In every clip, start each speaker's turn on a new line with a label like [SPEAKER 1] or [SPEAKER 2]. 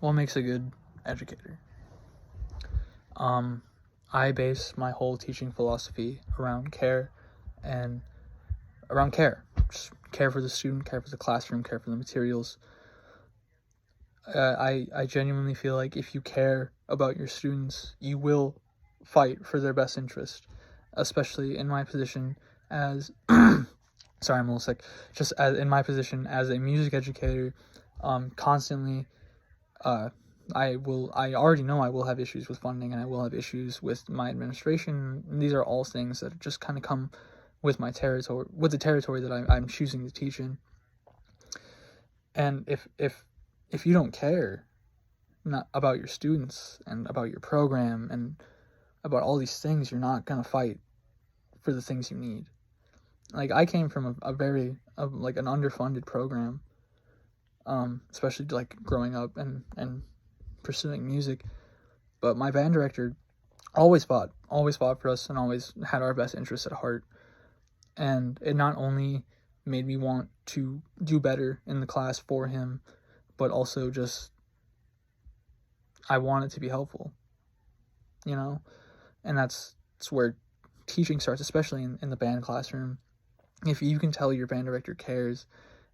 [SPEAKER 1] what makes a good educator? I base my whole teaching philosophy around care and around care. Just care for the student, care for the classroom, care for the materials. I genuinely feel like if you care about your students, you will fight for their best interest, especially in my position as sorry, I'm a little sick. Just as in my position as a music educator, constantly, I already know I will have issues with funding, and I will have issues with my administration. And these are all things that just kind of come with my territory, with the territory that I'm choosing to teach in. And if you don't care not about your students and about your program and about all these things, you're not gonna fight for the things you need. Like, I came from a very like an underfunded program, especially like growing up and pursuing music. But my band director always fought for us and always had our best interests at heart. And it not only made me want to do better in the class for him, but also just I wanted to be helpful, you know? And that's where teaching starts, especially in the band classroom. If you can tell your band director cares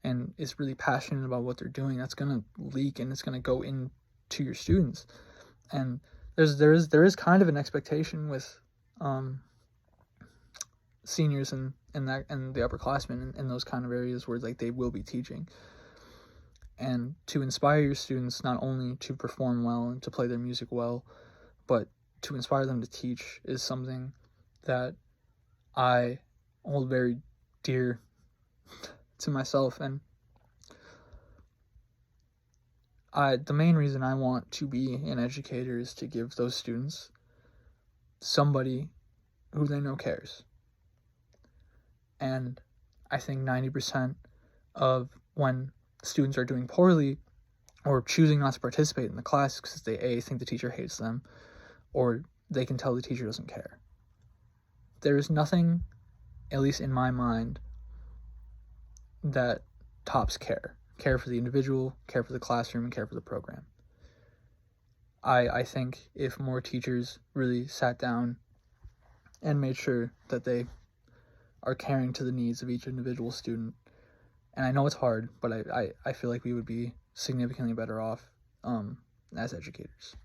[SPEAKER 1] and is really passionate about what they're doing, that's going to leak and it's going to go into your students. And there is kind of an expectation with seniors and the upperclassmen in those kind of areas where like they will be teaching. And to inspire your students not only to perform well and to play their music well, but to inspire them to teach is something that I hold very dear to myself. And the main reason I want to be an educator is to give those students somebody who they know cares. And I think 90% of when students are doing poorly or choosing not to participate in the class because they think the teacher hates them, or they can tell the teacher doesn't care. There is nothing, at least in my mind, that tops care. Care for the individual, care for the classroom, and care for the program. I think if more teachers really sat down and made sure that they are caring to the needs of each individual student, and I know it's hard, but I feel like we would be significantly better off as educators.